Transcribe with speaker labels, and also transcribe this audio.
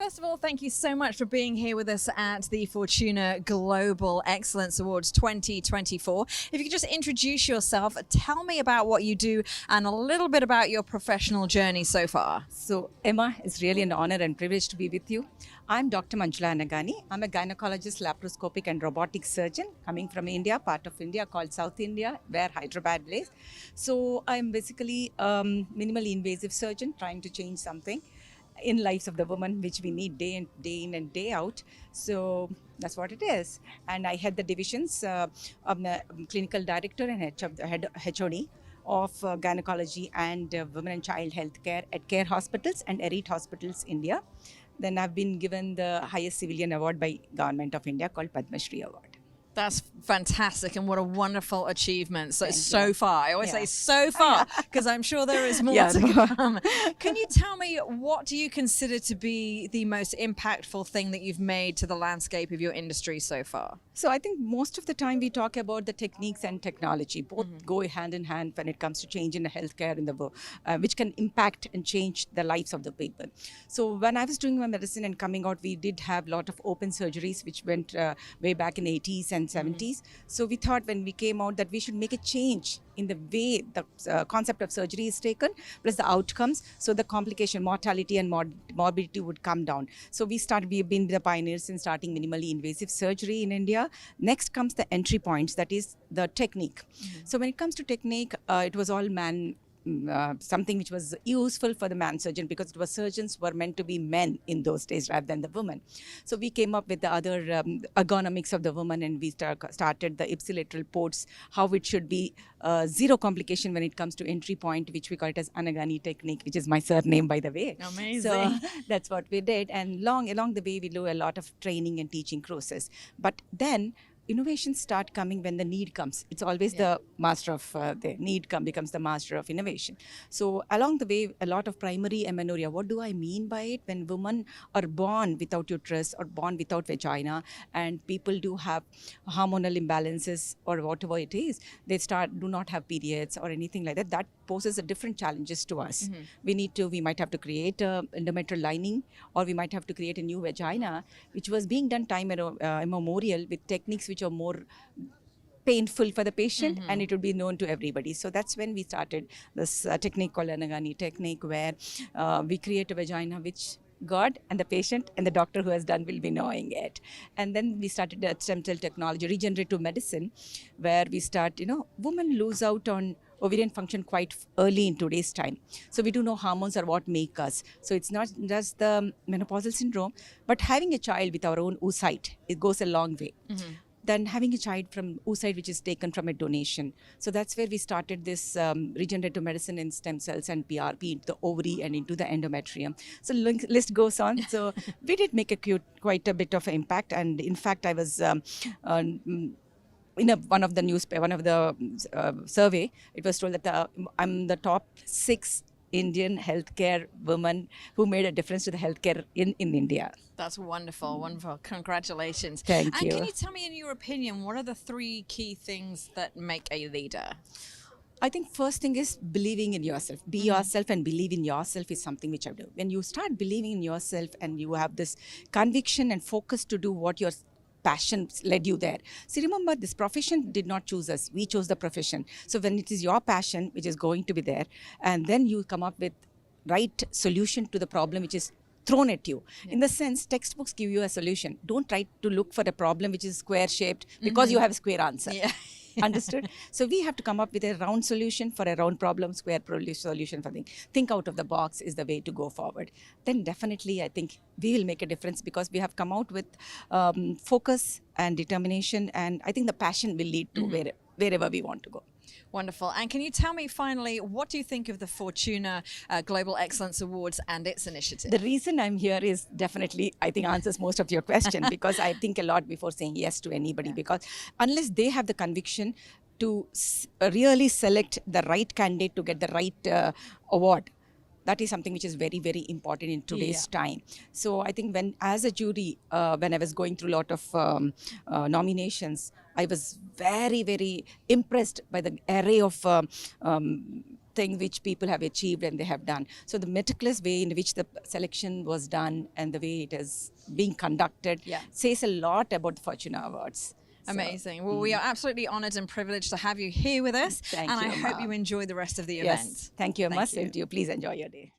Speaker 1: First of all, thank you so much for being here with us at the Forttuna Global Excellence Awards 2024. If you could just introduce yourself, tell me about what you do and a little bit about your professional journey so far.
Speaker 2: So, Emma, it's really an honor and privilege to be with you. I'm Dr. Manjula Anagani. I'm a gynecologist, laparoscopic and robotic surgeon coming from India, part of India called South India, where Hyderabad lays. So, I'm basically a minimally invasive surgeon trying to change something in lives of the women, which we need day in and day out. So that's what it is. And I head the divisions. I'm the clinical director and head HOD of gynecology and women and child health care at Care Hospitals and Elite Hospitals India. Then I've been given the highest civilian award by Government of India called Padma Shri Award.
Speaker 1: That's fantastic, and what a wonderful achievement so
Speaker 2: you.
Speaker 1: far. I always say so far because I'm sure there is more
Speaker 2: Yeah.
Speaker 1: to come. Can you tell me, what do you consider to be the most impactful thing that you've made to the landscape of your industry so far?
Speaker 2: So I think most of the time we talk about the techniques and technology. Both go hand in hand when it comes to change in the healthcare in the world, which can impact and change the lives of the people. So when I was doing my medicine and coming out, we did have a lot of open surgeries, which went way back in 80s and 70s. So we thought when we came out that we should make a change in the way the concept of surgery is taken, plus the outcomes, so the complication, mortality and morbidity would come down. So we've been the pioneers in starting minimally invasive surgery in India. Next comes the entry points, that is the technique. So when it comes to technique, it was all something which was useful for the man surgeon, because it was surgeons were meant to be men in those days rather than the women. So we came up with the other ergonomics of the woman, and we started the ipsilateral ports, how it should be zero complication when it comes to entry point, which we call it as Anagani technique, which is my surname, by the way.
Speaker 1: Amazing.
Speaker 2: So that's what we did, and along the way we do a lot of training and teaching process. But then innovations start coming when the need comes. It's always the master of the need becomes the master of innovation. So along the way, a lot of primary amenorrhea. What do I mean by it? When women are born without uterus or born without vagina, and people do have hormonal imbalances or whatever it is, they do not have periods or anything like that. That poses a different challenges to us. We might have to create a endometrial lining, or we might have to create a new vagina, which was being done time immemorial with techniques which are more painful for the patient, and it would be known to everybody. So that's when we started this technique called Anagani technique, where we create a vagina which God and the patient and the doctor who has done will be knowing it. And then we started the stem cell technology, regenerative medicine, where we start, women lose out on ovarian function quite early in today's time. So we do know hormones are what make us. So it's not just the menopausal syndrome, but having a child with our own oocyte, it goes a long way. Than having a child from oocyte which is taken from a donation. So that's where we started this regenerative medicine in stem cells and PRP into the ovary and into the endometrium. So list goes on. So we did make quite a bit of an impact. And in fact, I was in one of the survey, it was told that I'm the top 6 Indian healthcare women who made a difference to the healthcare in India.
Speaker 1: That's wonderful, wonderful. Congratulations.
Speaker 2: Thank you.
Speaker 1: And can you tell me, in your opinion, what are the 3 key things that make a leader?
Speaker 2: I think first thing is believing in yourself. Be yourself and believe in yourself is something which I do. When you start believing in yourself and you have this conviction and focus to do what your passion led you there. See, remember, this profession did not choose us. We chose the profession. So when it is your passion which is going to be there, and then you come up with right solution to the problem which is thrown at you. In the sense, textbooks give you a solution. Don't try to look for a problem which is square shaped because you have a square answer. Understood? So we have to come up with a round solution for a round problem, square solution for thing. Think out of the box is the way to go forward. Then definitely I think we will make a difference, because we have come out with focus and determination, and I think the passion will lead to wherever we want to go.
Speaker 1: Wonderful. And can you tell me finally, what do you think of the Forttuna Global Excellence Awards and its initiative?
Speaker 2: The reason I'm here is definitely, I think, answers most of your question, because I think a lot before saying yes to anybody, because unless they have the conviction to really select the right candidate to get the right award, that is something which is very, very important in today's time. So I think as a jury, when I was going through a lot of nominations, I was very, very impressed by the array of thing which people have achieved and they have done. So the meticulous way in which the selection was done and the way it is being conducted says a lot about the Forttuna Awards.
Speaker 1: Amazing. Well, we are absolutely honored and privileged to have you here with us.
Speaker 2: Thank
Speaker 1: and
Speaker 2: you,
Speaker 1: I hope
Speaker 2: Amma.
Speaker 1: you enjoy the rest of the
Speaker 2: Yes,
Speaker 1: event.
Speaker 2: thank you, Amma.
Speaker 1: Thank
Speaker 2: Same to you. Please enjoy your day.